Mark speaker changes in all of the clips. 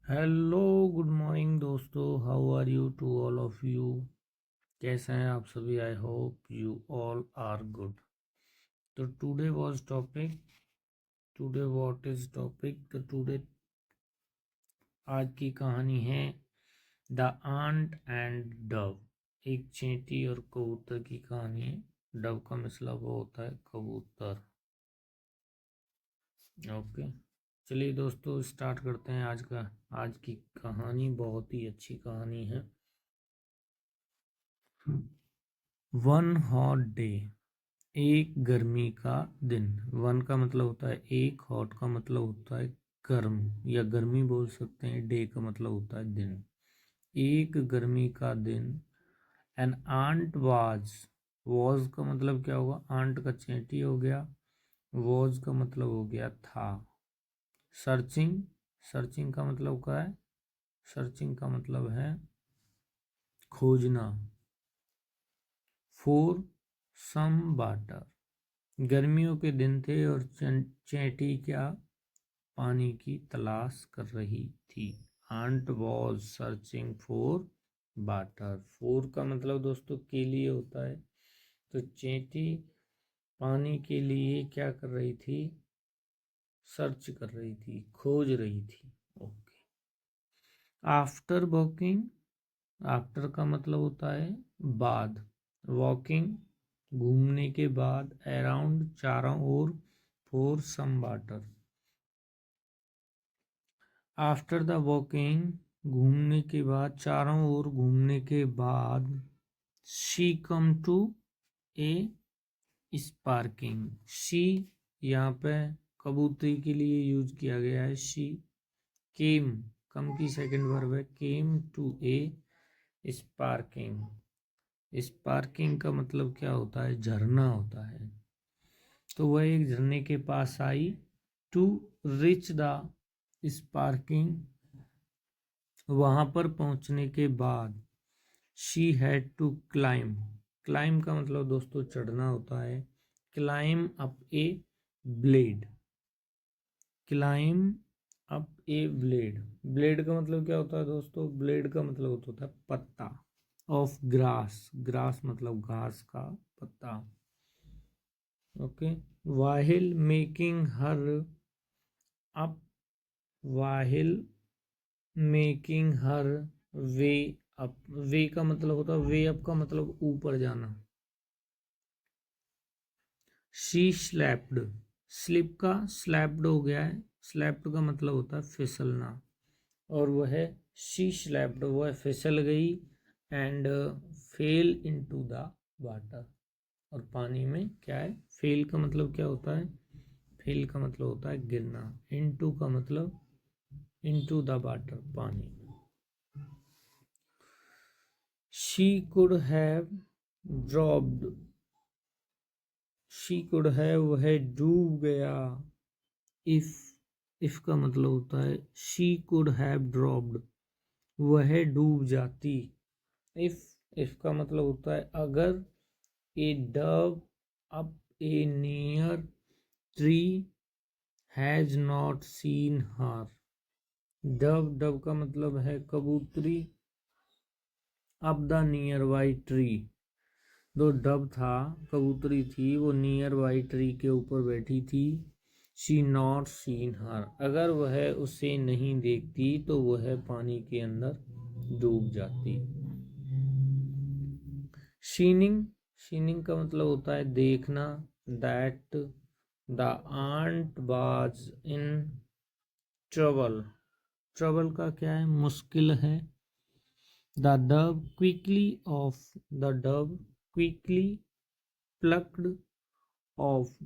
Speaker 1: Hello, good morning दोस्तों। How are you to all of you. कैसे हैं आप सभी? I hope you all are good. तो today was topic, today what is topic, तो today आज की कहानी है द आंट एंड डव। एक चींटी और कबूतर की कहानी है। डव का मतलब वो होता है कबूतर। ओके, चलिए दोस्तों स्टार्ट करते हैं। आज की कहानी बहुत ही अच्छी कहानी है। वन हॉट डे, एक गर्मी का दिन। वन का मतलब होता है एक, हॉट का मतलब होता है गर्म या गर्मी बोल सकते हैं, डे का मतलब होता है दिन। एक गर्मी का दिन। एन आंट वॉज का मतलब क्या होगा? आंट का चेंटी हो गया। वॉज का मतलब हो गया था। सर्चिंग, सर्चिंग का मतलब क्या है? सर्चिंग का मतलब है खोजना। फॉर सम वाटर, गर्मियों के दिन थे और चैंटी क्या पानी की तलाश कर रही थी। Ant was searching for water. For का मतलब दोस्तों के लिए होता है। तो चैंटी पानी के लिए क्या कर रही थी? सर्च कर रही थी, खोज रही थी। ओके। आफ्टर वॉकिंग, आफ्टर का मतलब होता है बाद। वॉकिंग घूमने के बाद, अराउंड चारों ओर, for some water. After the walking घूमने के बाद, चारों ओर घूमने के बाद, she come to a sparking. She यहाँ पे कबूतरी के लिए यूज किया गया है। शी केम, कम की सेकंड वर्ब है। Came to a sparking. Sparking का मतलब क्या होता है? झरना होता है। तो वह एक झरने के पास आई। टू रिच द स्पार्किंग, वहां पर पहुंचने के बाद, she had to climb. Climb का मतलब दोस्तों चढ़ना होता है। Climb up a blade, climb up a blade. Blade का मतलब क्या होता है दोस्तों? ब्लेड का मतलब होता है पत्ता। ऑफ ग्रास, ग्रास मतलब घास का पत्ता। Okay. वाहिल making her up, वाहिल making हर वे अप। वे का मतलब होता है, वे अप का मतलब ऊपर जाना। शी स्लैप्ड, स्लिप का स्लैप्ड हो गया है। स्लैप्ड का मतलब होता है फिसलना। और वह शी स्लैप्ड, वह फिसल गई। And fail into the water, और पानी में क्या है? फेल का मतलब क्या होता है? फेल का मतलब होता है गिरना। इनटू का मतलब, इनटू द वाटर, पानी में। She could have dropped, she could have, वह डूब गया। इफ का मतलब होता है शी कुड हैव ड्रॉप्ड, वह डूब जाती। इफ का मतलब होता है अगर। A dove up a near tree has not seen her. Dove, dove का मतलब है कबूतरी। Up the nearby tree, जो डव था, कबूतरी थी, वो नियर बाई ट्री के ऊपर बैठी थी। शी नॉट सीन हर, अगर वह उसे नहीं देखती तो वह पानी के अंदर डूब जाती। शीनिंग, शीनिंग का मतलब होता है देखना। That the ant was in trouble, trouble का क्या है? मुश्किल है। The dove quickly off, the dove quickly plucked off.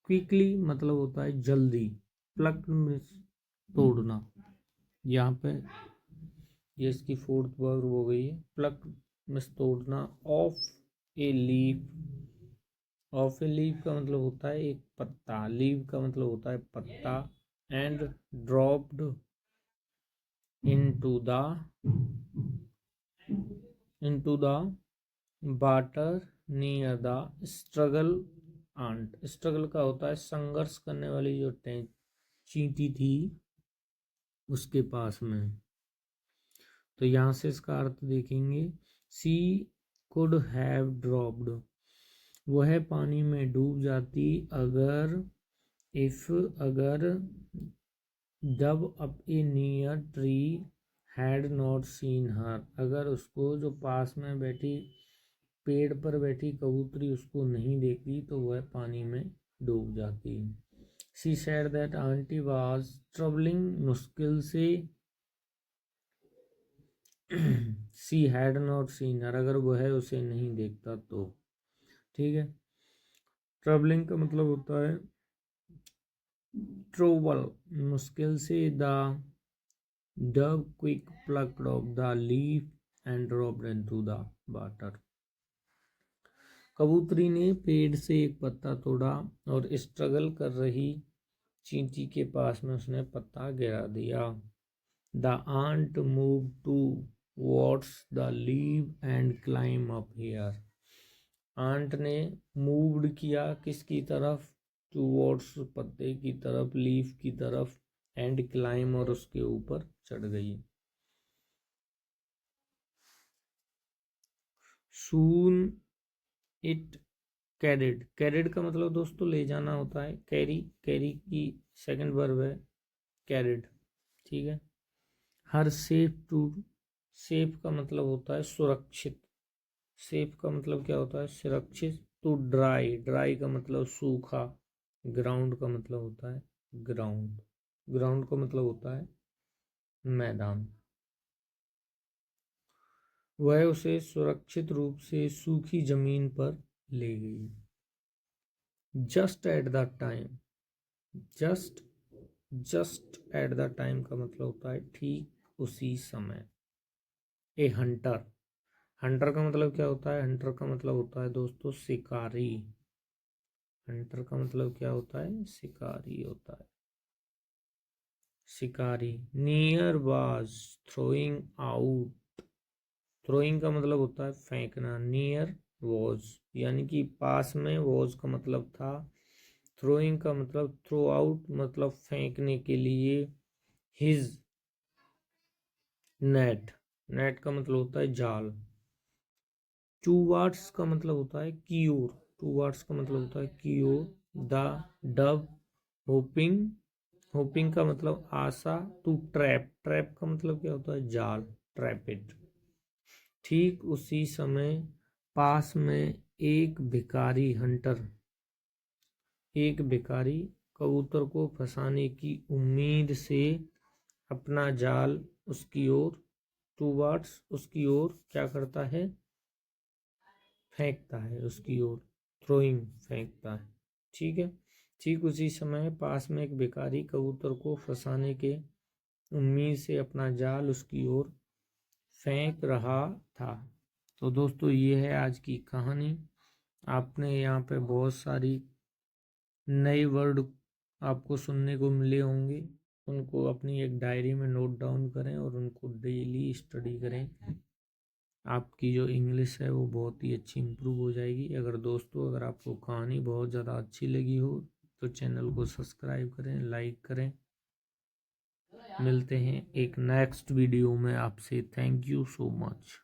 Speaker 1: Quickly मतलब होता है जल्दी। प्लक्ड मीन्स तोड़ना। यहाँ पे ये इसकी फोर्थ वर्ब हो गई है। प्लक मीन्स तोड़ना। Of a leaf, of a leaf का मतलब होता है एक पत्ता। लीव का मतलब होता है पत्ता। And dropped into the, into the water near the struggle ant. Struggle का होता है संघर्ष करने वाली जो चींटी थी, उसके पास में। तो यहाँ से इसका अर्थ देखेंगे, सी कुड हैव ड्रॉप्ड, वह पानी में डूब जाती अगर, इफ अगर, dub up a near tree had not seen हर, अगर उसको जो पास में बैठी, पेड़ पर बैठी कबूतरी उसको नहीं देखती तो वह पानी में डूब जाती। She said that aunty was troubling, मुश्किल से, सी हैड नॉट सीन हर, अगर वह उसे नहीं देखता तो। ठीक है, ट्रबलिंग का मतलब होता है ट्रोवल, मुश्किल से। The Dove quick plucked of the leaf and dropped into the water, कबूतरी ने पेड़ से एक पत्ता तोड़ा और स्ट्रगल कर रही चींटी के पास में उसने पत्ता गिरा दिया। The ant move towards the leaf and climb up here, ant ने मूव्ड किया किसकी तरफ, टू वॉट्स पत्ते की तरफ, लीफ की तरफ, एंड क्लाइम और उसके ऊपर चढ़ गई। सून इट कैरिड, कैरिड का मतलब दोस्तों ले जाना होता है, कैरी, कैरी की सेकंड वर्ब है कैरिड। ठीक है, हर सेफ टू, सेफ का मतलब होता है सुरक्षित, सेफ का मतलब क्या होता है सुरक्षित। टू ड्राई, ड्राई का मतलब सूखा, ग्राउंड का मतलब होता है ग्राउंड, ग्राउंड का मतलब होता है मैदान। वह उसे सुरक्षित रूप से सूखी जमीन पर ले गई। Just at the time, just, just at the time का मतलब होता है ठीक उसी समय। ए हंटर, हंटर का मतलब क्या होता है, हंटर का मतलब होता है दोस्तों शिकारी, हंटर का मतलब क्या होता है शिकारी होता है, शिकारी। Near was throwing out, throwing का मतलब होता है फेंकना, नियर वॉज यानी कि पास में, वॉज का मतलब था, थ्रोइंग का मतलब थ्रो आउट मतलब फेंकने के लिए, हिज नेट, नेट का मतलब होता है जाल। टू वर्ड्स का मतलब होता है की ओर, टू वर्ड्स का मतलब होता है की ओर। द डव होपिंग, होपिंग का मतलब आशा। टू ट्रैप, ट्रैप का मतलब क्या होता है जाल, ट्रैप इट। ठीक उसी समय पास में एक भिखारी हंटर, एक भिखारी कबूतर को फंसाने की उम्मीद से अपना जाल उसकी ओर, टू वर्ड्स उसकी ओर क्या करता है फेंकता है, उसकी ओर थ्रोइंग फेंकता है। ठीक है, ठीक उसी समय पास में एक भिखारी कबूतर को फंसाने के उम्मीद से अपना जाल उसकी ओर फेंक रहा था। तो दोस्तों ये है आज की कहानी। आपने यहाँ पे बहुत सारी नए वर्ड आपको सुनने को मिले होंगे, उनको अपनी एक डायरी में नोट डाउन करें और उनको डेली स्टडी करें। आपकी जो इंग्लिश है वो बहुत ही अच्छी इम्प्रूव हो जाएगी। अगर दोस्तों अगर आपको कहानी बहुत ज़्यादा अच्छी लगी हो तो चैनल को सब्सक्राइब करें, लाइक करें। मिलते हैं एक नेक्स्ट वीडियो में आपसे। Thank you so much.